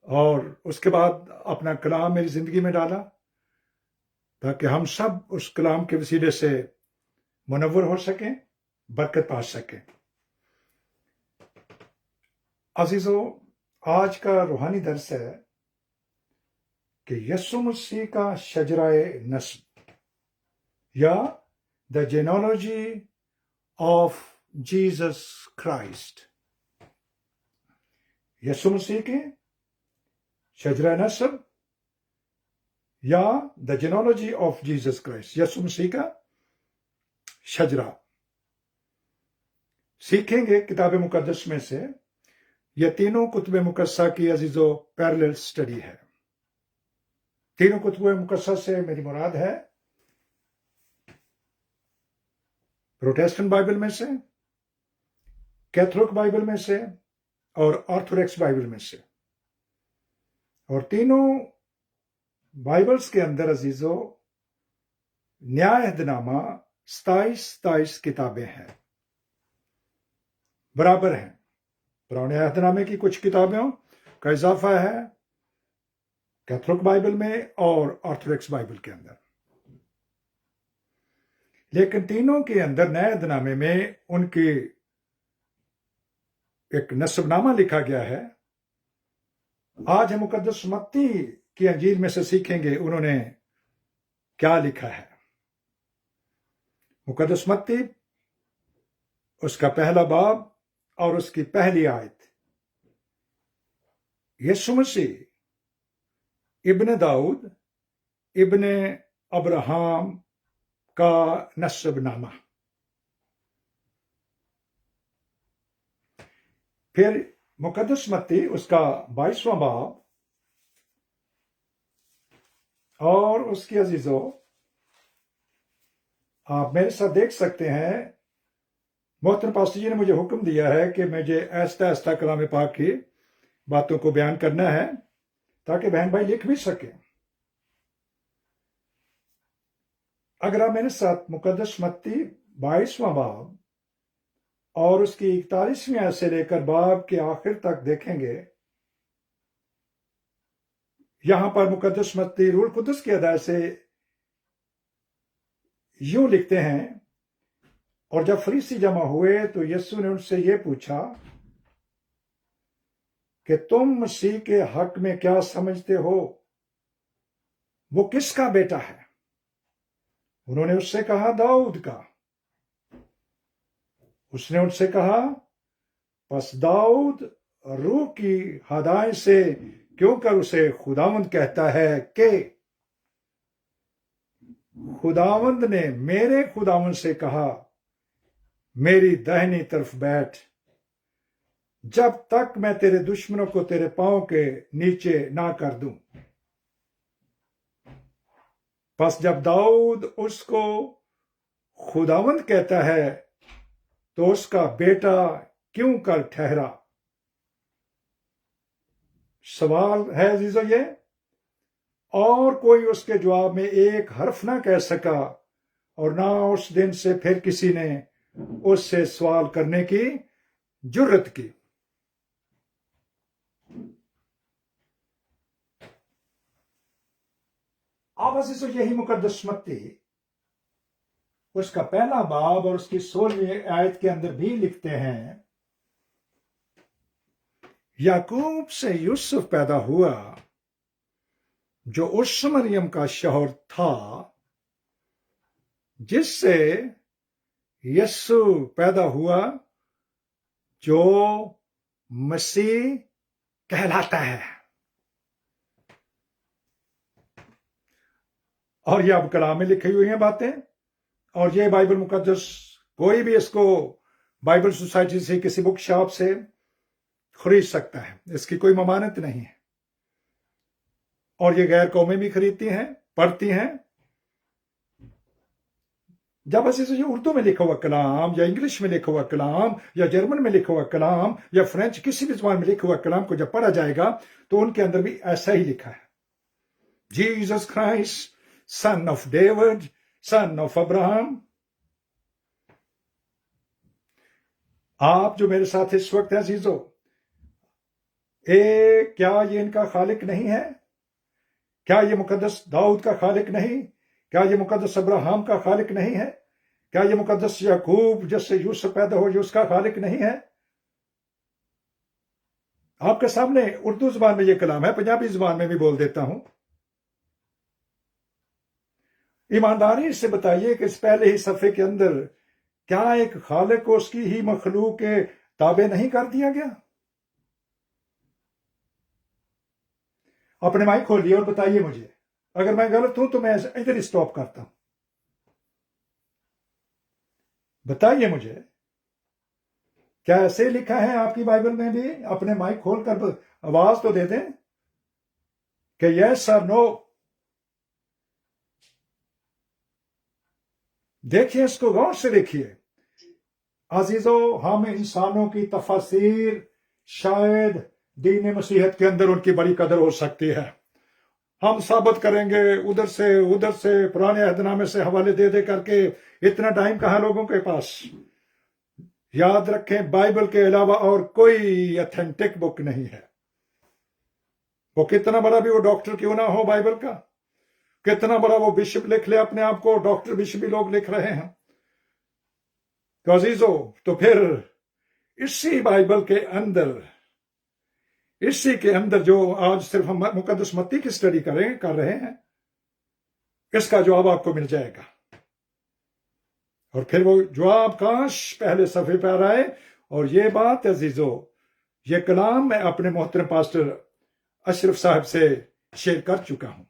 اور اس کے بعد اپنا کلام میری زندگی میں ڈالا تاکہ ہم سب اس کلام کے وسیلے سے منور ہو سکیں، برکت پا سکیں۔ عزیزو، آج کا روحانی درس ہے کہ یسوع مسیح کا شجرہ نسب یا دا جینالوجی آف جیزس کرائسٹ، یسوع مسیح کے شجرہ نسب یا دا جینالوجی آف جیزس کرائسٹ، یسوع مسیح کا شجرہ سیکھیں گے کتاب مقدس میں سے۔ یہ تینوں کتب مقدسہ کی عزیزو پیرلل سٹڈی ہے۔ تینوں کتب مقدسہ سے میری مراد ہے پروٹیسٹنٹ بائبل میں سے، کیتھولک بائبل میں سے اور آرتھوڈاکس بائبل میں سے۔ اور تینوں بائبلز کے اندر عزیزو نیا عہد نامہ 27 کتابیں ہیں، برابر ہیں۔ پرانے عہد نامے کی کچھ کتابوں کا اضافہ ہے کیتھولک بائبل میں اور آرتھوڈاکس بائبل کے اندر، لیکن تینوں کے اندر نئے عہد نامے میں ان کی ایک نسب نامہ لکھا گیا ہے۔ آج ہم مقدس متی کی انجیل میں سے سیکھیں گے انہوں نے کیا لکھا ہے۔ مقدس متی اس کا پہلا باب اور اس کی پہلی آیت، یسوع مسیح ابن داؤد ابن ابراہم کا نسب نامہ۔ پھر مقدس متی اس کا 22واں باب اور اس کی عزیزو آپ میرے ساتھ دیکھ سکتے ہیں، محترم پاسٹر جی نے مجھے حکم دیا ہے کہ مجھے آہستہ آہستہ کلام پاک کی باتوں کو بیان کرنا ہے تاکہ بہن بھائی لکھ بھی سکیں۔ اگر آپ میرے ساتھ مقدس متی 22واں باب اور اس کی 41ویں آیت سے لے کر باب کے آخر تک دیکھیں گے، یہاں پر مقدس متی روح القدس کی ہدایت سے یوں لکھتے ہیں، اور جب فریسی جمع ہوئے تو یسوع نے ان سے یہ پوچھا کہ تم مسیح کے حق میں کیا سمجھتے ہو؟ وہ کس کا بیٹا ہے؟ انہوں نے اس سے کہا داؤد کا۔ اس نے ان سے کہا پس داؤد روح کی ہدایت سے کیوں کر اسے خداوند کہتا ہے کہ خداوند نے میرے خداوند سے کہا میری داہنی طرف بیٹھ جب تک میں تیرے دشمنوں کو تیرے پاؤں کے نیچے نہ کر دوں۔ پس جب داؤد اس کو خداوند کہتا ہے تو اس کا بیٹا کیوں کر ٹھہرا؟ سوال ہے عزیزو یہ، اور کوئی اس کے جواب میں ایک حرف نہ کہہ سکا، اور نہ اس دن سے پھر کسی نے اس سے سوال کرنے کی جرت کی۔ اب عزیزو یہی مقدس متی اس کا پہلا باب اور اس کی 16ویں آیت کے اندر بھی لکھتے ہیں، یعقوب سے یوسف پیدا ہوا جو اس مریم کا شوہر تھا جس سے یسوع پیدا ہوا جو مسیح کہلاتا ہے۔ اور یہ اب کلام میں لکھی ہوئی ہیں باتیں، اور یہ بائبل مقدس کوئی بھی اس کو بائبل سوسائٹی سے کسی بک شاپ سے خرید سکتا ہے، اس کی کوئی ممانعت نہیں ہے، اور یہ غیر قومیں بھی خریدتی ہیں، پڑھتی ہیں۔ جب عزیزو یہ اردو میں لکھا ہوا کلام یا انگلش میں لکھا ہوا کلام یا جرمن میں لکھا ہوا کلام یا فرینچ کسی بھی زبان میں لکھا ہوا کلام کو جب پڑھا جائے گا تو ان کے اندر بھی ایسا ہی لکھا ہے، Jesus Christ son of David son of Abraham. آپ جو میرے ساتھ اس وقت ہیں عزیزو، کیا یہ ان کا خالق نہیں ہے؟ کیا یہ مقدس داؤد کا خالق نہیں؟ کیا یہ مقدس ابراہیم کا خالق نہیں ہے؟ کیا یہ مقدس یعقوب جس سے یوسف پیدا ہو یہ اس کا خالق نہیں ہے؟ آپ کے سامنے اردو زبان میں یہ کلام ہے، پنجابی زبان میں بھی بول دیتا ہوں۔ ایمانداری سے بتائیے کہ اس پہلے ہی صفحے کے اندر کیا ایک خالق کو اس کی ہی مخلوق کے تابع نہیں کر دیا گیا؟ اپنے مائک کھول دیا اور بتائیے مجھے، اگر میں غلط ہوں تو میں ادھر ہی سٹاپ کرتا ہوں۔ بتائیے مجھے، کیا ایسے لکھا ہے آپ کی بائبل میں بھی؟ اپنے مائک کھول کر آواز تو دے دیں کہ یس اور نو۔ دیکھیے، اس کو غور سے دیکھیے عزیزو، ہم انسانوں کی تفاسیر شاید دین مسیحیت کے اندر ان کی بڑی قدر ہو سکتی ہے۔ ہم ثابت کریں گے ادھر سے پرانے عہد نامے سے حوالے دے دے کر کے، اتنا ٹائم کہاں لوگوں کے پاس؟ یاد رکھیں، بائبل کے علاوہ اور کوئی اتھینٹک بک نہیں ہے۔ وہ کتنا بڑا بھی وہ ڈاکٹر کیوں نہ ہو بائبل کا، کتنا بڑا وہ بشپ لکھ لے اپنے آپ کو، ڈاکٹر بشپ بھی لوگ لکھ رہے ہیں، تو عزیزو تو پھر اسی بائبل کے اندر، اسی کے اندر جو آج صرف ہم مقدس متی کی سٹڈی کر رہے ہیں، اس کا جواب آپ کو مل جائے گا۔ اور پھر وہ جواب کاش پہلے صفحے پر آئے۔ اور یہ بات عزیزو، یہ کلام میں اپنے محترم پاسٹر اشرف صاحب سے شیئر کر چکا ہوں،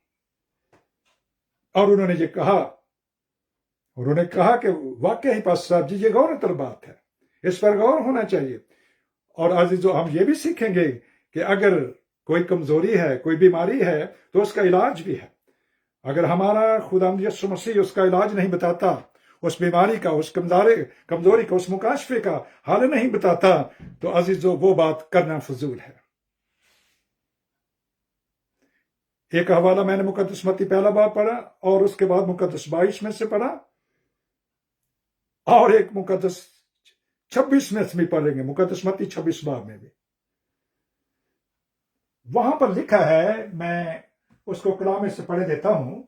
اور انہوں نے یہ کہا، انہوں نے کہا کہ واقعی پاسٹر صاحب جی یہ غور طلب بات ہے، اس پر غور ہونا چاہیے۔ اور عزیزو، ہم یہ بھی سیکھیں گے کہ اگر کوئی کمزوری ہے، کوئی بیماری ہے، تو اس کا علاج بھی ہے۔ اگر ہمارا خداوند یسوع مسیح اس کا علاج نہیں بتاتا، اس بیماری کا، اس کمزوری کا، اس مکاشفے کا حل نہیں بتاتا، تو عزیزو وہ بات کرنا فضول ہے۔ ایک حوالہ میں نے مقدس متی پہلا باب پڑھا، اور اس کے بعد مقدس 22 میں سے پڑھا، اور ایک مقدس 26 میں سے بھی پڑھیں گے، مقدس متی 26 باب میں بھی۔ وہاں پر لکھا ہے، میں اس کو کلام سے پڑھ دیتا ہوں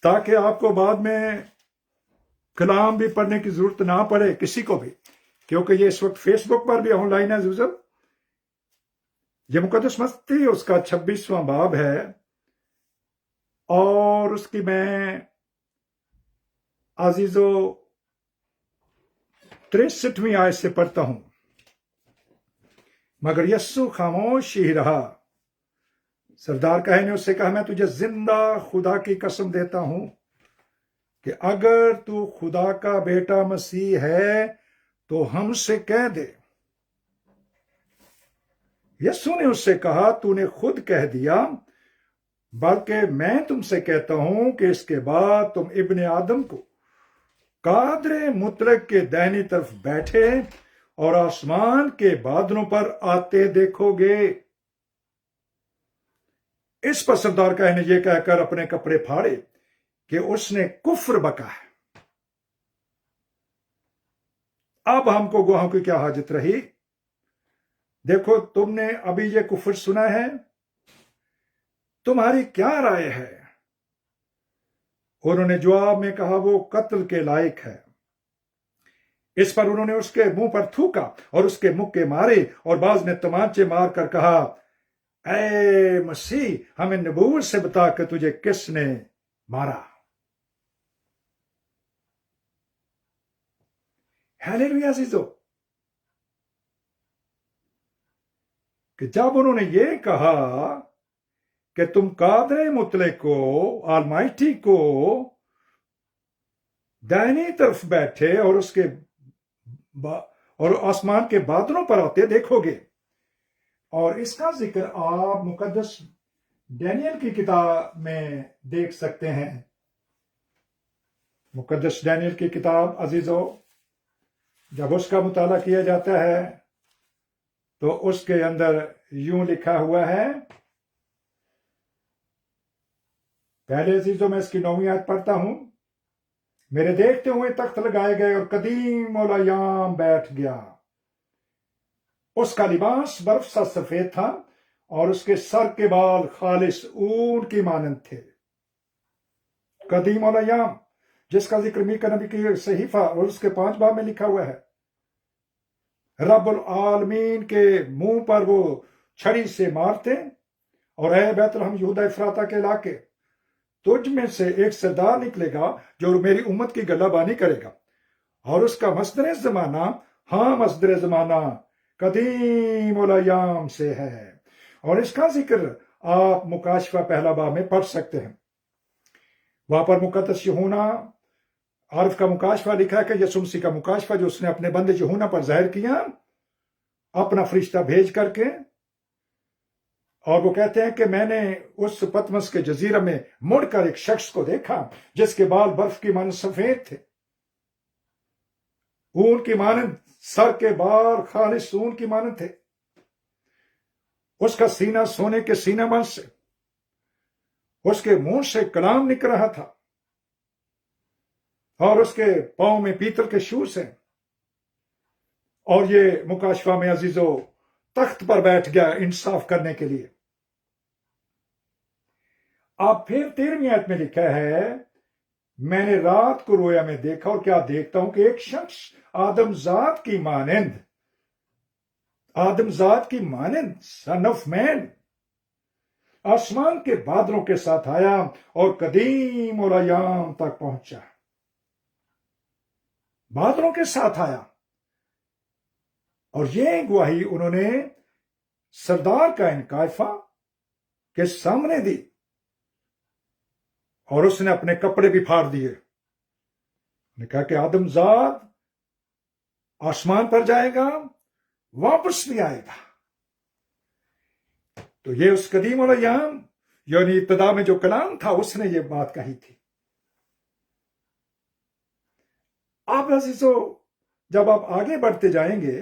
تاکہ آپ کو بعد میں کلام بھی پڑھنے کی ضرورت نہ پڑے کسی کو بھی، کیونکہ یہ اس وقت فیس بک پر بھی آن لائن ہے۔ یہ مقدس متی اس کا 26واں باب ہے، اور اس کی میں عزیزو 63ویں آیت سے پڑھتا ہوں۔ مگر یسوع خاموش ہی رہا۔ سردار کہے نے اس سے کہا، میں تجھے زندہ خدا کی قسم دیتا ہوں کہ اگر تو خدا کا بیٹا مسیح ہے تو ہم سے کہہ دے۔ یسوع نے اس سے کہا، تو نے خود کہہ دیا، بلکہ میں تم سے کہتا ہوں کہ اس کے بعد تم ابن آدم کو قادر مطلق کے دائنی طرف بیٹھے اور آسمان کے بادلوں پر آتے دیکھو گے۔ اس پر سردار کہہ نے یہ کہہ کر اپنے کپڑے پھاڑے کہ اس نے کفر بکا ہے۔ اب ہم کو گواہوں کی کیا حاجت رہی؟ دیکھو، تم نے ابھی یہ کفر سنا ہے، تمہاری کیا رائے ہے؟ انہوں نے جواب میں کہا، وہ قتل کے لائق ہے۔ اس پر انہوں نے اس کے منہ پر تھوکا اور اس کے مکے مارے، اور بعض نے تمانچے مار کر کہا، اے مسیح، ہمیں نبوت سے بتا کہ تجھے کس نے مارا۔ ہیلیلویا عزیزو، کہ جب انہوں نے یہ کہا کہ تم قادر مطلق کو، آلمائٹی کو دائنی طرف بیٹھے اور اس کے اور آسمان کے بادلوں پر آتے دیکھو گے، اور اس کا ذکر آپ مقدس ڈینیل کی کتاب میں دیکھ سکتے ہیں۔ مقدس ڈینیل کی کتاب عزیزو، جب اس کا مطالعہ کیا جاتا ہے تو اس کے اندر یوں لکھا ہوا ہے، پہلے عزیزو میں اس کی 9ویں آیت پڑھتا ہوں۔ میرے دیکھتے ہوئے تخت لگائے گئے اور قدیم الایام بیٹھ گیا، اس کا لباس برف سا سفید تھا اور اس کے سر کے بال خالص اون کی مانند تھے. قدیم الایام جس کا ذکر میکا نبی کی صحیفہ اور اس کے 5 باب میں لکھا ہوا ہے. رب العالمین کے منہ پر وہ چھڑی سے مارتے اور اے بیت لحم یہودا افراطہ کے علاقے تجھ میں سے ایک سردار نکلے گا جو میری امت کی گلہ بانی کرے گا اور اس کا مصدر زمانہ مصدر زمانہ قدیم الایام سے ہے. اور اس کا ذکر آپ مکاشفہ پہلا باب میں پڑھ سکتے ہیں. وہاں پر مقدس یوحنا عارف کا مکاشفہ لکھا ہے کہ یسوع مسیح کا مکاشفہ جو اس نے اپنے بندے یوحنا پر ظاہر کیا اپنا فرشتہ بھیج کر کے. اور وہ کہتے ہیں کہ میں نے اس پتمس کے جزیرہ میں مڑ کر ایک شخص کو دیکھا جس کے بال برف کی مانند سفید تھے، اون کی مانند، سر کے بال خالص اون کی مانند تھے. اس کا سینہ سونے کے سینہ بند سے، اس کے منہ سے کلام نکل رہا تھا اور اس کے پاؤں میں پیتل کے شوز ہیں. اور یہ مکاشفہ میں عزیزو تخت پر بیٹھ گیا انصاف کرنے کے لیے. اب پھر 13ویں آیت میں لکھا ہے میں نے رات کو رویا میں دیکھا اور کیا دیکھتا ہوں کہ ایک شخص آدم ذات کی مانند سن آف مین آسمان کے بادلوں کے ساتھ آیا اور قدیم الایام تک پہنچا. بادلوں کے ساتھ آیا اور یہ گواہی انہوں نے سردار کائن کائفہ کے سامنے دی اور اس نے اپنے کپڑے بھی پھاڑ دیے. نے کہا کہ آدم ذات آسمان پر جائے گا، واپس نہیں آئے گا. تو یہ اس قدیم الایام یعنی ابتدا میں جو کلام تھا اس نے یہ بات کہی تھی. آپ عزیزو جب آپ آگے بڑھتے جائیں گے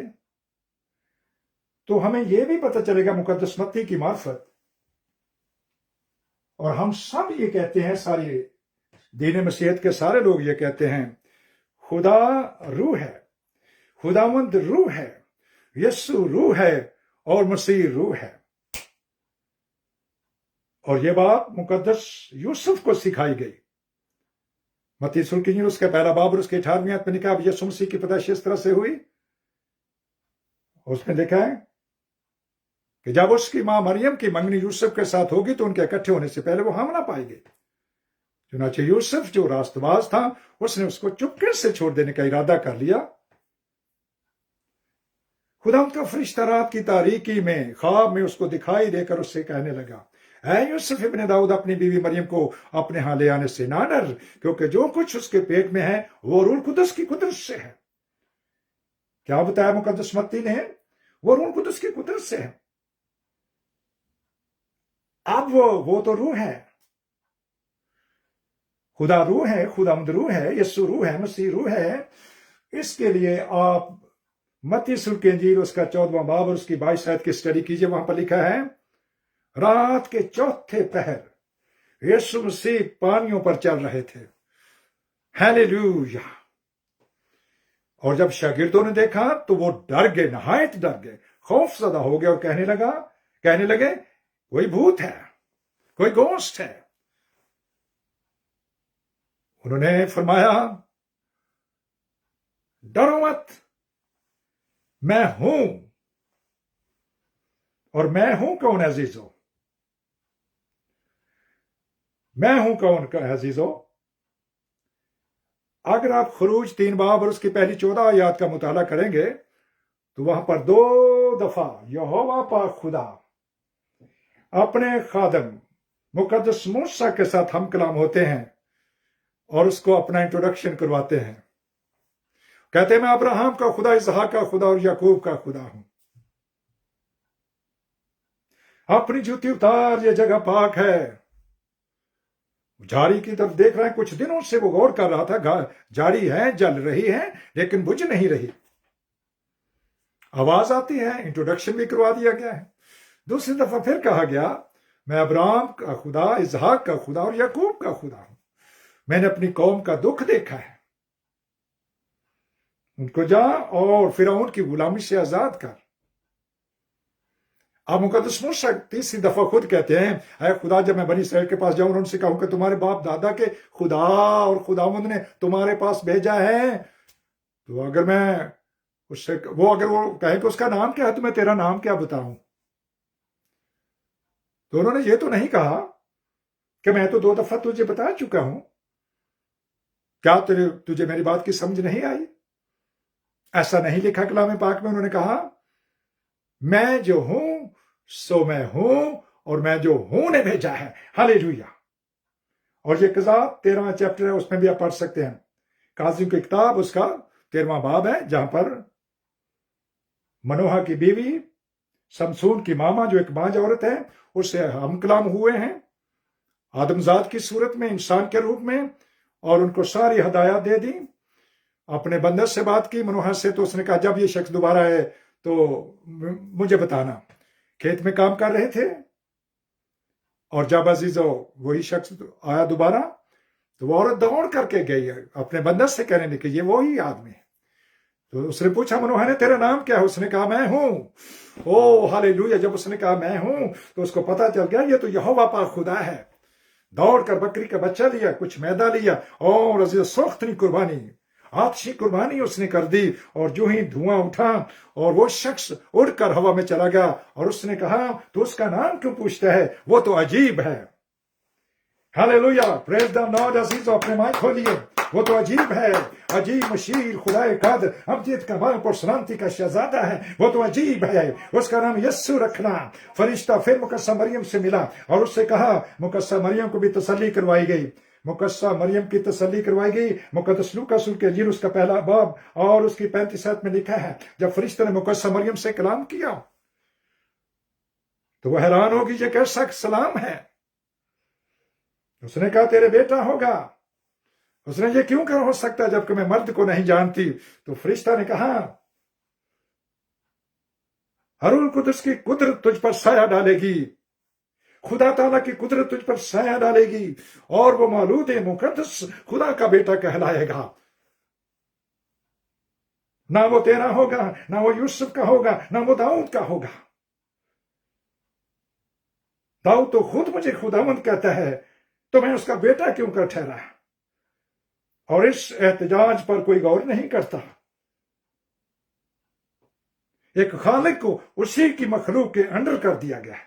تو ہمیں یہ بھی پتہ چلے گا مقدس متی کی معرفت، اور ہم سب یہ کہتے ہیں، ساری دین مسیحیت کے سارے لوگ یہ کہتے ہیں خدا روح ہے، خداوند روح ہے، یسوع روح ہے اور مسیح روح ہے. اور یہ بات مقدس یوسف کو سکھائی گئی. متی رسول کی انجیل اس کا پہلا باب اور اس کے 18ویں آیت میں لکھا اب یسوع مسیح کی پیدائش اس طرح سے ہوئی. اس میں لکھا ہے کہ جب اس کی ماں مریم کی منگنی یوسف کے ساتھ ہوگی تو ان کے اکٹھے ہونے سے پہلے وہ حاملہ پائے گی. چنانچہ یوسف جو راست باز تھا اس نے اس کو چپکے سے چھوڑ دینے کا ارادہ کر لیا. خدا ان کا فرشتہ رات کی تاریکی میں خواب میں اس کو دکھائی دے کر اس سے کہنے لگا اے یوسف ابن داؤد اپنی بیوی مریم کو اپنے ہاں لے آنے سے نہ ڈر، کیونکہ جو کچھ اس کے پیٹ میں ہے وہ روح القدس کی قدرت سے ہے. کیا بتایا مقدس متی نے؟ وہ روح القدس کی قدرت سے ہے. اب وہ تو روح ہے، خدا روح ہے، خداوند روح ہے، یسوع روح ہے، مسیح روح ہے. اس کے لیے آپ متی رسول کی انجیل اس کا 14واں باب اور اس کی 22 آیت کی اسٹڈی کیجئے. وہاں پر لکھا ہے رات کے چوتھے پہر یسوع مسیح پانیوں پر چل رہے تھے. ہیلیلویا. اور جب شاگردوں نے دیکھا تو وہ ڈر گئے، نہایت ڈر گئے، خوف زدہ ہو گئے اور کہنے لگے کوئی بھوت ہے، کوئی گوسٹ ہے. انہوں نے فرمایا ڈرو مت، میں ہوں. اور میں ہوں کون عزیزو؟ میں ہوں کون عزیزو؟ اگر آپ خروج 3 باب اور اس کی پہلی 14 آیات کا مطالعہ کریں گے تو وہاں پر 2 دفعہ یہوہ پاک خدا اپنے خادم مقدس موسیٰ کے ساتھ ہم کلام ہوتے ہیں اور اس کو اپنا انٹروڈکشن کرواتے ہیں. کہتے ہیں میں ابراہیم کا خدا، اسحاق کا خدا اور یعقوب کا خدا ہوں. اپنی جوتی اتار، یہ جگہ پاک ہے. جاری کی طرف دیکھ رہے ہیں، کچھ دنوں سے وہ غور کر رہا تھا، جاری ہے، جل رہی ہے لیکن بجھ نہیں رہی. آواز آتی ہے، انٹروڈکشن بھی کروا دیا گیا ہے. دوسری دفعہ پھر کہا گیا میں ابراہیم کا خدا، اسحاق کا خدا اور یعقوب کا خدا ہوں. میں نے اپنی قوم کا دکھ دیکھا ہے، ان کو جا اور فرعون کی غلامی سے آزاد کر. آپ مقدس موسیٰ تیسری دفعہ خود کہتے ہیں اے خدا جب میں بنی اسرائیل کے پاس جاؤں اور ان سے کہوں کہ تمہارے باپ دادا کے خدا اور خداوند نے تمہارے پاس بھیجا ہے، تو اگر میں اس سے اگر وہ کہے کہ اس کا نام کیا ہے تو میں تیرا نام کیا بتاؤں؟ تو انہوں نے یہ تو نہیں کہا کہ میں تو 2 دفعہ تجھے بتا چکا ہوں، کیا تجھے میری بات کی سمجھ نہیں آئی؟ ایسا نہیں لکھا کلام پاک میں؟ انہوں نے کہا میں جو ہوں سو میں ہوں اور میں جو ہوں نے بھیجا ہے۔ ہالےلویا۔ اور یہ قضات 13واں چیپٹر ہے، اس میں بھی آپ پڑھ سکتے ہیں، قاضیوں کی کتاب اس کا 13واں باب ہے، جہاں پر منوہا کی بیوی سمسون کی ماما جو ایک بانج عورت ہے، اس سے ہم کلام ہوئے ہیں آدمزاد کی صورت میں، انسان کے روپ میں، اور ان کو ساری ہدایات دے دی۔ اپنے بندر سے بات کی منوہا سے، تو اس نے کہا جب یہ شخص دوبارہ آئے تو مجھے بتانا۔ کھیت میں کام کر رہے تھے، اور جب عزیزو وہی شخص آیا دوبارہ تو وہ عورت دوڑ کر کے گئی اپنے بندر سے کہنے لگی یہ وہی آدمی ہے۔ تو اس نے پوچھا منوہا نے تیرا نام کیا ہے؟ اس نے کہا میں ہوں۔ او ہالےلویا۔ جب اس نے کہا میں ہوں تو اس کو پتا چل گیا یہ تو یہوہ پاک خدا ہے۔ دوڑ کر بکری کا بچہ لیا، کچھ میدا لیا، اور عزیز سوختنی قربانی، آتشی قربانی اس نے کر دی، اور جو ہی دھواں اٹھا اور وہ شخص اڑ کر ہوا میں چلا گیا، اور اس نے کہا تو اس کا نام کیوں پوچھتا ہے، وہ تو عجیب ہے۔ ہالےلویا، پریز دا لارڈ۔ عزیزو اپنے مائک کھولیے، وہ تو عجیب ہے، عجیب مشیر خدائے قادر ابدیت کا باپ اور سلامتی کا شہزادہ ہے، وہ تو عجیب ہے، اس کا نام یسوع رکھنا۔ فرشتہ پھر مقدسہ مریم سے ملا اور اس سے کہا، مقدسہ مریم کو بھی تسلی کروائی گئی، مقدسہ مریم کی تسلی کروائی گئی۔ مقدس لوکا رسول کے انجیل اس کا پہلا باب اور اس کی 35 آیت میں لکھا ہے جب فرشتہ نے مقدسہ مریم سے کلام کیا تو وہ حیران ہوگی یہ کیسا سلام ہے۔ اس نے کہا تیرے بیٹا ہوگا۔ اس نے یہ کیوں کر ہو سکتا ہے جبکہ میں مرد کو نہیں جانتی؟ تو فرشتہ نے کہا روح القدس کی قدرت تجھ پر سایہ ڈالے گی، خدا تعالیٰ کی قدرت تجھ پر سایہ ڈالے گی، اور وہ مولود مقدس خدا کا بیٹا کہلائے گا۔ نہ وہ تیرا ہوگا، نہ وہ یوسف کا ہوگا، نہ وہ داؤد کا ہوگا۔ داؤد تو خود مجھے خداوند کہتا ہے، تو میں اس کا بیٹا کیوں کر ٹھہرا؟ اور اس احتجاج پر کوئی غور نہیں کرتا۔ ایک خالق کو اسی کی مخلوق کے انڈر کر دیا گیا ہے۔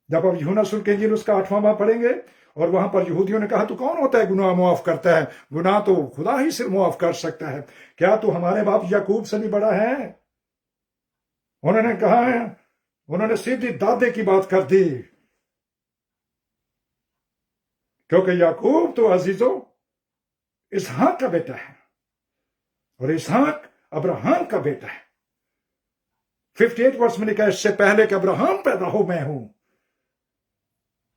جب آپ یوحنا رسول کے انجیل اس کا 8واں باب پڑھیں گے، اور وہاں پر یہودیوں نے کہا تو کون ہوتا ہے گناہ معاف کرتا ہے؟ گناہ تو خدا ہی سے معاف کر سکتا ہے، کیا تو ہمارے باپ یعقوب سے بھی بڑا ہے؟ انہوں نے کہا ہے، انہوں نے سیدھی دادے کی بات کر دی، کیونکہ یعقوب تو عزیزو اسحاق کا بیٹا ہے، اور اسحاق ابراہم کا بیٹا ہے۔ 58 ورس میں لکھا ہے اس سے پہلے کہ ابراہم پیدا ہو میں ہوں۔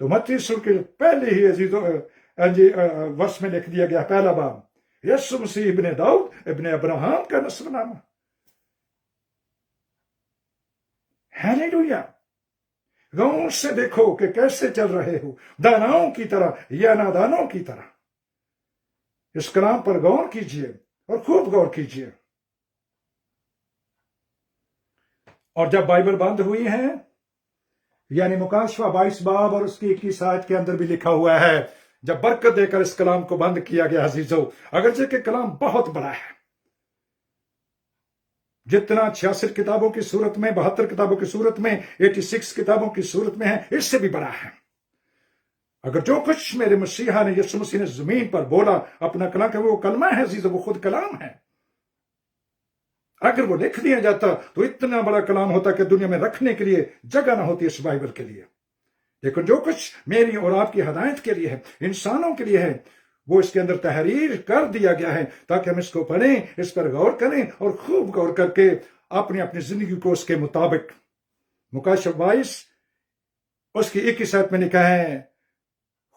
تو متی رسول کے پہلے ہی عزیزو ورس میں لکھ دیا گیا پہلا باب، یسوع مسیح ابن داؤد ابن ابراہم کا نسب نامہ۔ ہالےلویا۔ غور سے دیکھو کہ کیسے چل رہے ہو، داناؤں کی طرح یا نادانوں کی طرح۔ اس کلام پر غور کیجئے اور خوب غور کیجئے۔ اور جب بائبل بند ہوئی ہے، یعنی مکاشفہ 22 باب اور اس کی 21 آیت کے اندر بھی لکھا ہوا ہے، جب برکت دے کر اس کلام کو بند کیا گیا عزیزو، اگرچہ کہ کلام بہت بڑا ہے، جتنا 66 کتابوں کی صورت میں، 72 کتابوں کی صورت میں، 86 کتابوں کی صورت میں ہے، اس سے بھی بڑا ہے۔ اگر جو کچھ میرے مسیحا نے، یسوع مسیح نے زمین پر بولا اپنا کلام، کہ وہ کلمہ ہے عزیزو، وہ خود کلام ہے۔ اگر وہ لکھ دیا جاتا تو اتنا بڑا کلام ہوتا کہ دنیا میں رکھنے کے لیے جگہ نہ ہوتی اس بائبل کے لیے۔ لیکن جو کچھ میری اور آپ کی ہدایت کے لیے ہے، انسانوں کے لیے ہے، وہ اس کے اندر تحریر کر دیا گیا ہے تاکہ ہم اس کو پڑھیں، اس پر غور کریں، اور خوب غور کر کے اپنی زندگی کو اس کے مطابق۔ مکاشفہ 22 اس کی 21 آیت میں لکھا ہے،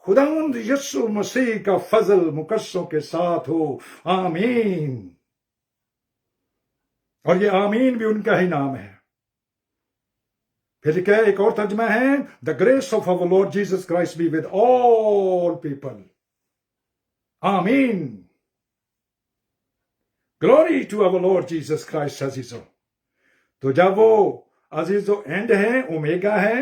خداوند یسوع مسیح کا فضل مقدسوں کے ساتھ ہو، آمین۔ اور یہ آمین بھی ان کا ہی نام ہے۔ پھر لکھا ہے ایک اور ترجمہ ہے، The grace of our Lord Jesus Christ be with all people. آمین۔ Glory to our Lord Jesus Christ عزیزو۔ تو جب وہ عزیزو اینڈ ہے، اومیگا ہے،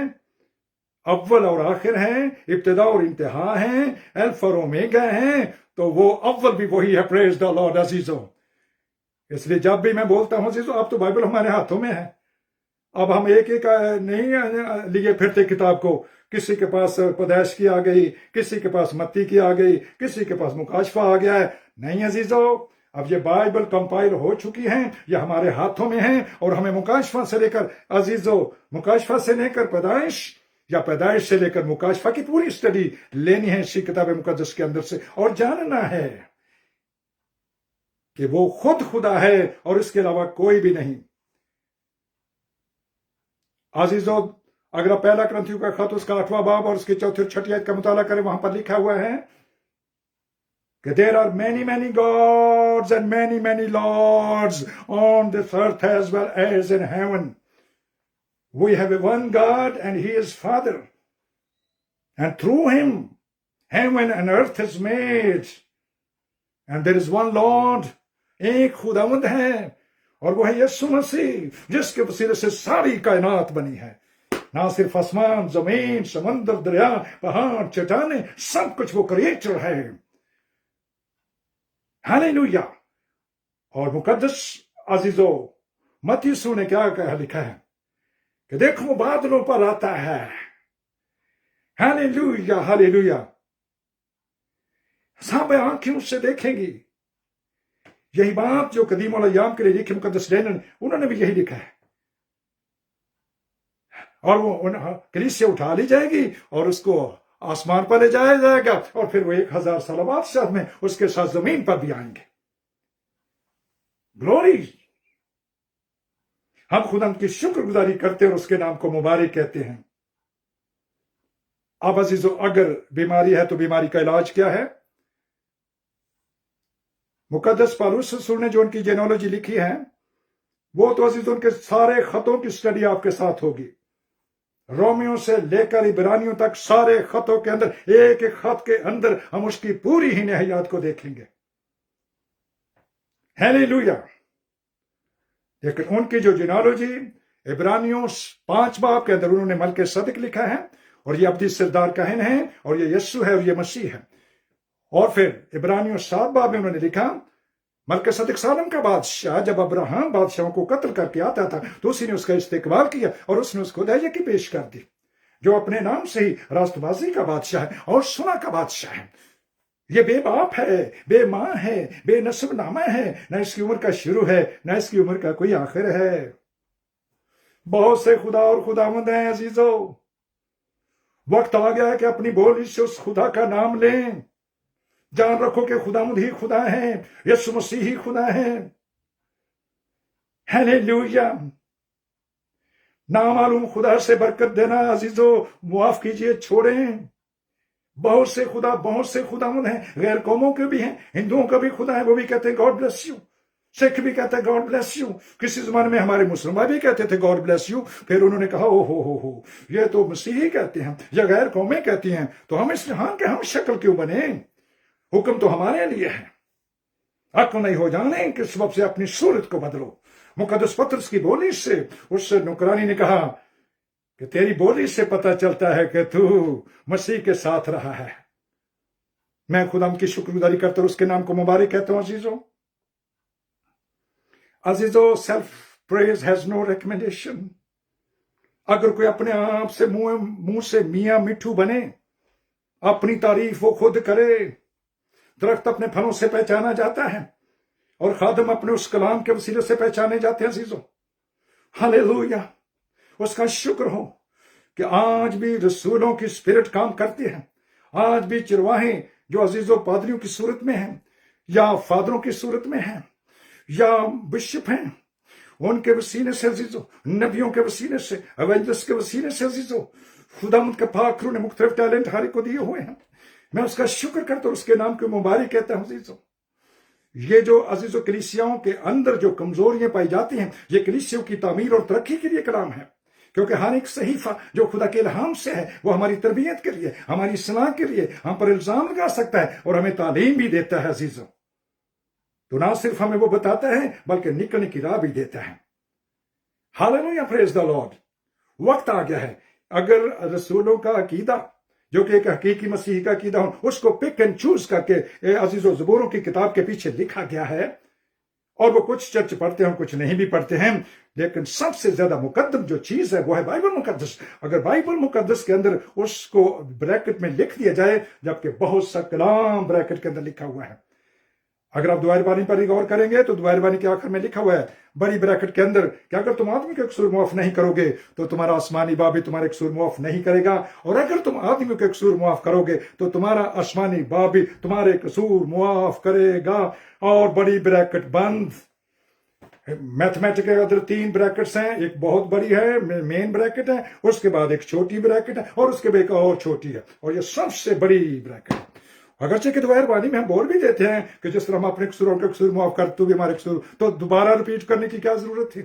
اول اور آخر ہیں، ابتدا اور انتہا ہیں، الفا اور اومیگا ہیں، تو وہ اول بھی وہی ہے. پریز دا لارڈ عزیزو. اس لیے جب بھی میں بولتا ہوں عزیزو، اب تو بائبل ہمارے ہاتھوں میں ہے. اب ہم ایک ایک نہیں لیے پھرتے کتاب کو. کسی کے پاس پیدائش کی آ گئی، کسی کے پاس متی کی آ گئی، کسی کے پاس مکاشفہ آ گیا ہے. نہیں عزیزو، اب یہ بائبل کمپائل ہو چکی ہیں، یہ ہمارے ہاتھوں میں ہیں، اور ہمیں مکاشفہ سے لے کر عزیزو، مکاشفہ سے لے کر پیدائش، یا پیدائش سے لے کر مکاشفہ کی پوری اسٹڈی لینی ہے اسی کتاب مقدس کے اندر سے، اور جاننا ہے کہ وہ خود خدا ہے اور اس کے علاوہ کوئی بھی نہیں. عزیزو، اگر آپ پہلا کرنتھیوں کا خط اس کا 8واں باب اور اس کی 4 اور 6 آیت کا مطالعہ کریں، وہاں پر لکھا ہوا ہے کہ there are many many gods and many many lords on this earth as well as in heaven. We have one God and he is Father, and through him heaven and earth is made, and there is one Lord. ایک خداوند ہے اور وہ ہے یسوع مسیح، جس کے وسیلے سے ساری کائنات بنی ہے. نہ صرف آسمان، زمین، سمندر، دریا، پہاڑ، چٹانیں، سب کچھ وہ کریٹر ہے. ہاللویا. اور مقدس عزیزو، متی یسوع نے کیا لکھا ہے کہ دیکھو وہ بادلوں پر آتا ہے. Hallelujah hallelujah. سب آنکھوں سے دیکھیں گی. یہی بات جو قدیم الایام کے لیے لکھی مقدس ڈینن، انہوں نے بھی یہی لکھا ہے. اور وہ کلیسیا اٹھا لی جائے گی اور اس کو آسمان پر لے جایا جائے گا، اور پھر وہ 1000 سال بادشاہ میں اس کے ساتھ زمین پر بھی آئیں گے. گلوری. ہم خدا کی شکر گزاری کرتے اور اس کے نام کو مبارک کہتے ہیں. اب عزیزو، اگر بیماری ہے تو بیماری کا علاج کیا ہے؟ مقدس پالوس رسول نے جو ان کی جینولوجی لکھی ہے، وہ تو عزیزو ان کے سارے خطوں کی اسٹڈی آپ کے ساتھ ہوگی. رومیوں سے لے کر عبرانیوں تک سارے خطوں کے اندر، ایک ایک خط کے اندر ہم اس کی پوری ہی نہایت کو دیکھیں گے. ہیلیلویا. لیکن ان کی جو جینالوجی عبرانیوں 5 باب کے اندر انہوں نے ملک صدق لکھا ہے، اور یہ ابدی سردار کاہن ہے، اور یہ یسوع ہے، اور یہ مسیح ہے. اور پھر عبرانیوں 7 باب میں انہوں نے لکھا ملک صدق سالم کا بادشاہ جب ابراہیم بادشاہوں کو قتل کر کے آتا تھا تو اسی نے اس کا استقبال کیا اور اس نے اس کو دیا کی پیش کر دی، جو اپنے نام سے ہی راست بازی کا بادشاہ ہے اور سنا کا بادشاہ ہے. یہ بے باپ ہے، بے ماں ہے، بے نسب نامہ ہے، نہ اس کی عمر کا شروع ہے نہ اس کی عمر کا کوئی آخر ہے. بہت سے خدا اور خداوند ہیں عزیزو. وقت آ گیا ہے کہ اپنی بولی سے اس خدا کا نام لیں. جان رکھو کہ خداوند ہی خدا ہے، یسوع مسیح ہی خدا ہے. ہیلیلویا. نامعلوم خدا سے برکت دینا عزیزو معاف کیجئے، چھوڑیں. بہت سے خدا، بہت سے خداوند ہیں، غیر قوموں کے بھی ہیں، ہندوؤں کا بھی خدا ہے، وہ بھی کہتے ہیں گاڈ بلیس یو. سکھ بھی کہتے ہیں گاڈ بلیس یو. کسی زمانے میں ہمارے مسلمان بھی کہتے تھے گاڈ بلیس یو. پھر انہوں نے کہا او ہو یہ تو مسیحی کہتے ہیں یا غیر قومیں کہتی ہیں، تو ہم اس جہان کے ہم شکل کیوں بنے؟ حکم تو ہمارے لیے ہے. عقل نہیں ہو جانے کس سبب سے اپنی صورت کو بدلو. مقدس پطرس کی بولی سے اس نوکرانی نے کہا کہ تیری بولی سے پتہ چلتا ہے کہ تو مسیح کے ساتھ رہا ہے. میں خدا کی شکر گزاری کرتا ہوں، اس کے نام کو مبارک کہتا ہوں. عزیزو self praise has no recommendation. اگر کوئی اپنے آپ سے منہ سے میاں مٹھو بنے، اپنی تعریف وہ خود کرے. درخت اپنے پھلوں سے پہچانا جاتا ہے اور خادم اپنے اس کلام کے وسیلے سے پہچانے جاتے ہیں. عزیزو ہاللویا. اس کا شکر ہو کہ آج بھی رسولوں کی اسپرٹ کام کرتی ہے. آج بھی چرواہے جو عزیزو پادریوں کی صورت میں ہیں یا فادروں کی صورت میں ہیں یا بشپ ہیں، ان کے وسیلے سے عزیزو، نبیوں کے وسیلے سے، ایونجلسٹ کے وسیلے سے عزیزو، خداوند کے پاک روح نے مختلف ٹیلنٹ ہر ایک کو دیے ہوئے ہیں. میں اس کا شکر کرتا ہوں، اس کے نام کو مبارک کہتا ہوں. عزیزو یہ جو عزیزو کلیسیاؤں کے اندر جو کمزوریاں پائی جاتی ہیں، یہ کلیسیوں کی تعمیر اور ترقی کے لیے کلام ہے. کیونکہ ہر ایک صحیفہ جو خدا کے الہام سے ہے وہ ہماری تربیت کے لیے، ہماری اصلاح کے لیے ہم پر الزام لگا سکتا ہے اور ہمیں تعلیم بھی دیتا ہے. عزیزو تو نہ صرف ہمیں وہ بتاتا ہے بلکہ نکلنے کی راہ بھی دیتا ہے. ہاللویا. پریز دی لارڈ. وقت آ گیا ہے. اگر رسولوں کا عقیدہ جو کہ ایک حقیقی مسیحی کا عقیدہ ہو اس کو پک اینڈ چوز کر کے عزیز و زبوروں کی کتاب کے پیچھے لکھا گیا ہے، اور وہ کچھ چرچ پڑھتے ہیں کچھ نہیں بھی پڑھتے ہیں، لیکن سب سے زیادہ مقدم جو چیز ہے وہ ہے بائبل مقدس. اگر بائبل مقدس کے اندر اس کو بریکٹ میں لکھ دیا جائے، جبکہ بہت سا کلام بریکٹ کے اندر لکھا ہوا ہے. اگر آپ دوائر بانی پر غور کریں گے تو دوائر بانی کے آخر میں لکھا ہوا ہے بڑی بریکٹ کے اندر کہ اگر تم آدمی کے قصور معاف نہیں کرو گے تو تمہارا آسمانی باپ بھی تمہارے قصور معاف نہیں کرے گا، اور اگر تم آدمی کے قصور معاف کرو گے تو تمہارا آسمانی باپ بھی تمہارے قصور معاف کرے گا. اور بڑی بریکٹ بند. میتھمیٹک کے اندر 3 بریکٹس ہیں، ایک بہت بڑی ہے مین بریکٹ ہے، اس کے بعد ایک چھوٹی بریکٹ ہے، اور اس کے بعد ایک اور چھوٹی ہے، اور یہ سب سے بڑی بریکٹ ہے. اگرچہ کہ دوائر بانی میں ہم بول بھی دیتے ہیں کہ جس طرح ہم اپنے قصوروں کے قصور معاف کر تو بھی ہمارے قصور، تو دوبارہ ریپیٹ کرنے کی کیا ضرورت تھی؟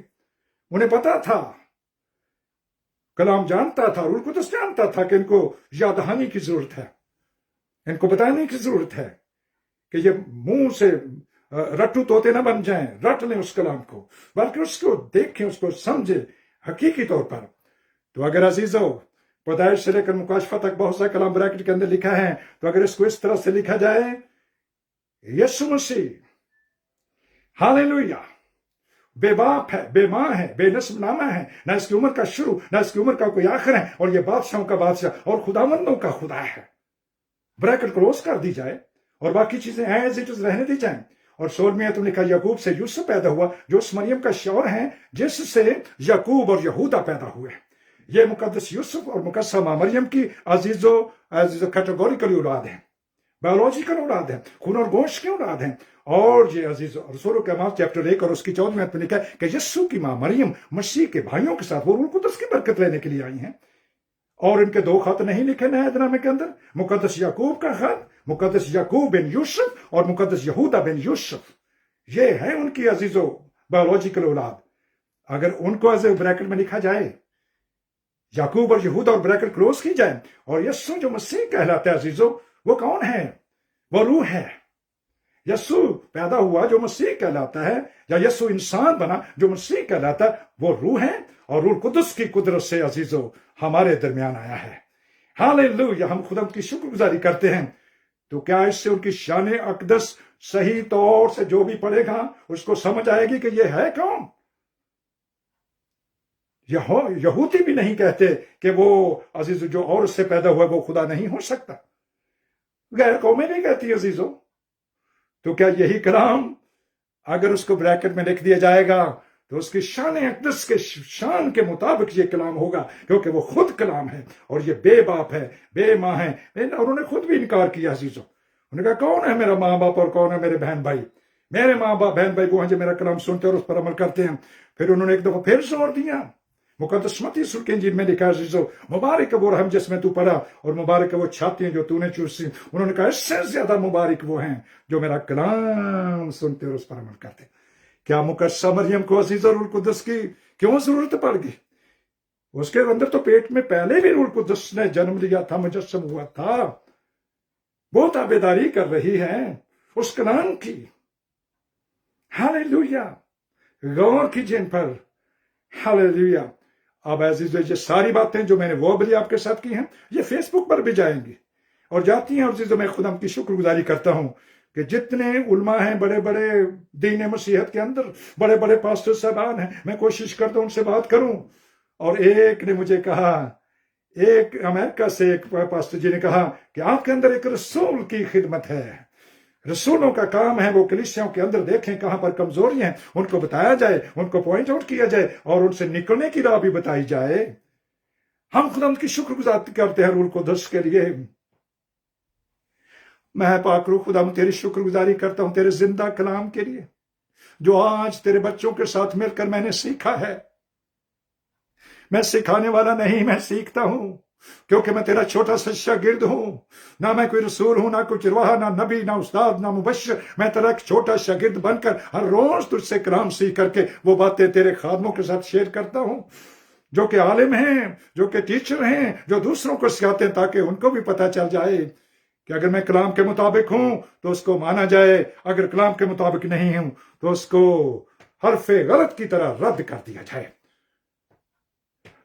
انہیں پتا تھا، کلام جانتا تھا، روح القدس جانتا تھا کہ ان کو یاد دہانی کی ضرورت ہے، ان کو بتانے کی ضرورت ہے کہ یہ منہ سے رٹو طوطے نہ بن جائیں، رٹ لیں اس کلام کو، بلکہ اس کو دیکھیں، اس کو سمجھیں حقیقی طور پر. تو اگر عزیزو پیدائش سے لے کر مکاشفہ تک بہت سا کلام بریکٹ کے اندر لکھا ہے، تو اگر اس کو اس طرح سے لکھا جائے یسوع مسیح ہاللویہ بے باپ ہے، بے ماں ہے، بے نسب نامہ ہے، نہ اس کی عمر کا شروع نہ اس کی عمر کا کوئی آخر ہے، اور یہ بادشاہوں کا بادشاہ اور خداوندوں کا خدا ہے. بریکٹ کلوز کر دی جائے اور باقی چیزیں ایز اٹ از رہنے دی جائیں. اور 16 تم نے کہا یعقوب سے یوسف پیدا ہوا جو اس مریم کا شوہر ہے جس سے یعقوب اور یہودا پیدا ہوئے. یہ مقدس یوسف اور مقدسہ ماں مریم کی عزیز و کیٹیگوریکل اولاد ہیں، بایولوجیکل اولاد ہیں، خون اور گوشت کی اولاد ہیں. اور یہ عزیز رسول کے اعمال چیپٹر 1 اور اس کی 14 میں لکھا ہے کہ یسوع کی ماں مریم مسیح کے بھائیوں کے ساتھ وہ روح القدس کی برکت لینے کے لیے آئی ہیں. اور ان کے 2 خط نہیں لکھے نئے عہد نامے کے اندر، مقدس یعقوب کا خط، مقدس یعقوب بن یوسف اور مقدس یہودا بن یوسف. یہ ہے ان کی عزیز و بایولوجیکل اولاد. اگر ان کو ایز بریکٹ میں لکھا جائے یعقوب اور یہودا اور بریکٹ کلوز کی جائے، اور یسوع جو مسیح کہلاتا ہے عزیزو وہ کون ہے؟ وہ روح ہے. یسوع پیدا ہوا جو مسیح کہلاتا ہے، یا یسوع انسان بنا جو مسیح کہلاتا ہے، وہ روح ہے، اور روح القدس کی قدرت سے عزیزو ہمارے درمیان آیا ہے. ہاللویہ. ہم خدا کی شکر گزاری کرتے ہیں. تو کیا اس سے ان کی شان اقدس صحیح طور سے جو بھی پڑھے گا اس کو سمجھ آئے گی کہ یہ ہے کون؟ یہودی بھی نہیں کہتے کہ وہ عزیز جو عورت سے پیدا ہوا وہ خدا نہیں ہو سکتا. غیر قومیں نہیں کہتی عزیزو. تو کیا یہی کلام اگر اس کو بریکٹ میں لکھ دیا جائے گا تو اس کی شان اقدس کے شان کے مطابق یہ کلام ہوگا، کیونکہ وہ خود کلام ہے، اور یہ بے باپ ہے، بے ماں ہے. اور انہوں نے خود بھی انکار کیا عزیزو. انہوں نے کہا کون ہے میرا ماں باپ اور کون ہے میرے بہن بھائی؟ میرے ماں باپ بہن بھائی وہ ہیں جو میرا کلام سنتے اور اس پر عمل کرتے ہیں. پھر انہوں نے ایک دفعہ پھر زور دیا. مقدس متی یسوع کے انجیل میں لکھا عزیزو مبارک ہے وہ رحم جس میں تو پڑا، اور مبارک ہے وہ چھاتیاں جو تو نے چوسی. انہوں نے کہا اس سے زیادہ مبارک وہ ہیں جو میرا کلام سنتے اور اس پر عمل کرتے. کیا مقدسہ مریم کو عزیز اور روح القدس کی کیوں ضرورت پڑ گئی؟ اس کے اندر تو پیٹ میں پہلے بھی روح القدس نے جنم لیا تھا، مجسم ہوا تھا. وہ تابعداری کر رہی ہے اس کلام کی. ہاللویہ. غور کیجئے ان پر. ہاللویہ. اب عزیز یہ ساری باتیں جو میں نے وہ بھی آپ کے ساتھ کی ہیں یہ فیس بک پر بھی جائیں گی اور جاتی ہیں. عزیزو میں خدا کی شکر گزاری کرتا ہوں کہ جتنے علماء ہیں بڑے بڑے دین مسیحت کے اندر، بڑے بڑے پاسٹر صاحبان ہیں، میں کوشش کرتا ہوں ان سے بات کروں. اور ایک نے مجھے کہا، ایک امریکہ سے ایک پاسٹر جی نے کہا کہ آپ کے اندر ایک رسول کی خدمت ہے. رسولوں کا کام ہے وہ کلیسیوں کے اندر دیکھیں کہاں پر کمزوری ہیں، ان کو بتایا جائے، ان کو پوائنٹ آؤٹ کیا جائے اور ان سے نکلنے کی راہ بھی بتائی جائے. ہم خدا کی شکر گزاری کرتے ہیں روح القدس کے لیے. میں پاک روح خدا تیری شکر گزاری کرتا ہوں تیرے زندہ کلام کے لیے جو آج تیرے بچوں کے ساتھ مل کر میں نے سیکھا ہے. میں سکھانے والا نہیں، میں سیکھتا ہوں، کیونکہ میں تیرا چھوٹا سا شاگرد ہوں. نہ میں کوئی رسول ہوں، نہ کوئی چرواہا، نہ نبی، نہ استاد، نہ مبشر. میں تیرا ایک چھوٹا شاگرد بن کر ہر روز تجھ سے کلام سیکھ کر کے وہ باتیں تیرے خادموں کے ساتھ شیئر کرتا ہوں جو کہ عالم ہیں، جو کہ ٹیچر ہیں، جو دوسروں کو سکھاتے ہیں تاکہ ان کو بھی پتہ چل جائے کہ اگر میں کلام کے مطابق ہوں تو اس کو مانا جائے، اگر کلام کے مطابق نہیں ہوں تو اس کو حرف غلط کی طرح رد کر دیا جائے.